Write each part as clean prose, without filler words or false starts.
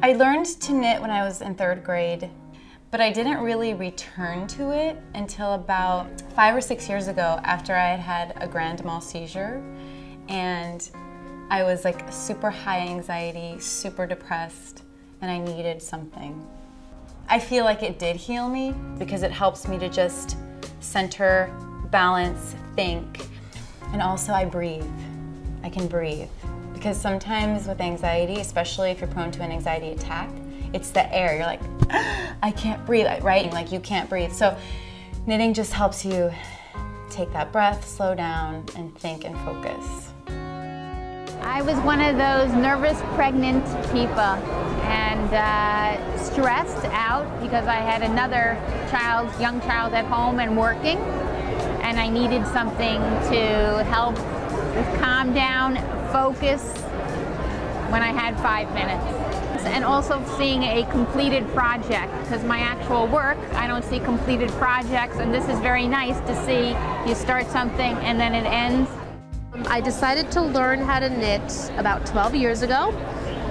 I learned to knit when I was in 3rd grade, but I didn't really return to it until about 5 or 6 years ago after I had had a grand mal seizure, and I was like super high anxiety, super depressed, and I needed something. I feel like it did heal me because it helps me to just center, balance, think, and also I breathe. I can breathe. Because sometimes with anxiety, especially if you're prone to an anxiety attack, it's the air. You're like, I can't breathe, right? Like you can't breathe. So knitting just helps you take that breath, slow down, and think and focus. I was one of those nervous pregnant people and stressed out because I had another young child at home and working, and I needed something to help calm down, focus when I had 5 minutes. And also seeing a completed project, because my actual work, I don't see completed projects, and this is very nice to see you start something and then it ends. I decided to learn how to knit about 12 years ago.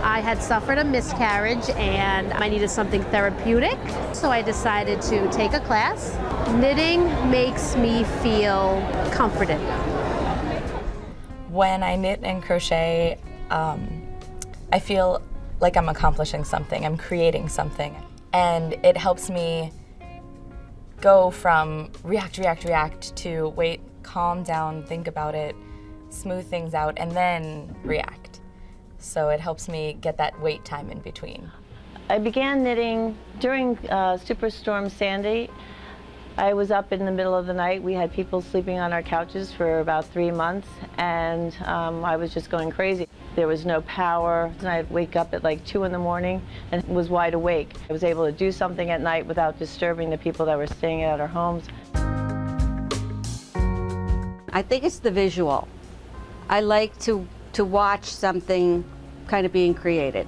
I had suffered a miscarriage and I needed something therapeutic, so I decided to take a class. Knitting makes me feel comforted. When I knit and crochet, I feel like I'm accomplishing something, I'm creating something. And it helps me go from react to wait, calm down, think about it, smooth things out, and then react. So it helps me get that wait time in between. I began knitting during Superstorm Sandy. I was up in the middle of the night. We had people sleeping on our couches for about 3 months, and I was just going crazy. There was no power, and I'd wake up at like 2 in the morning and was wide awake. I was able to do something at night without disturbing the people that were staying at our homes. I think it's the visual. I like to watch something kind of being created,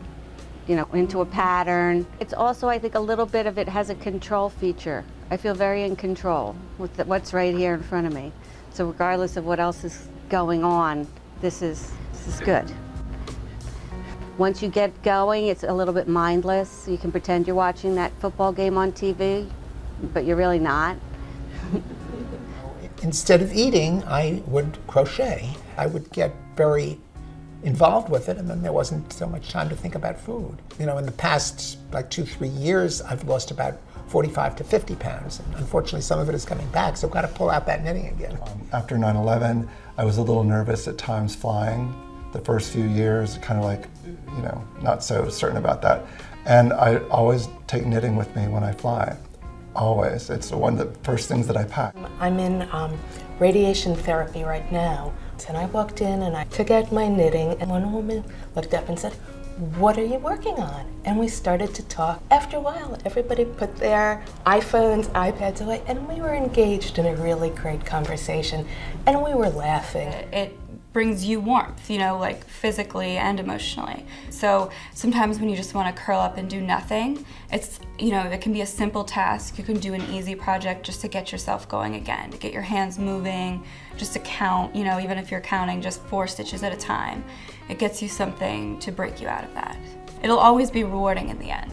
you know, into a pattern. It's also, I think, a little bit of it has a control feature. I feel very in control with what's right here in front of me. So regardless of what else is going on, this is good. Once you get going, it's a little bit mindless. You can pretend you're watching that football game on TV, but you're really not. Instead of eating, I would crochet. I would get very involved with it, and then there wasn't so much time to think about food. You know, in the past, like 2-3 years, I've lost about 45 to 50 pounds. And unfortunately, some of it is coming back, so I've got to pull out that knitting again. After 9/11, I was a little nervous at times flying. The first few years, kind of like, you know, not so certain about that. And I always take knitting with me when I fly. Always. It's one of the first things that I pack. I'm in radiation therapy right now. And I walked in and I took out my knitting, and one woman looked up and said, "What are you working on?" And we started to talk. After a while, everybody put their iPhones, iPads away, and we were engaged in a really great conversation, and we were laughing. It brings you warmth, you know, like physically and emotionally. So sometimes when you just want to curl up and do nothing, it's, you know, it can be a simple task. You can do an easy project just to get yourself going again, to get your hands moving, just to count, you know, even if you're counting just 4 stitches at a time. It gets you something to break you out of that. It'll always be rewarding in the end.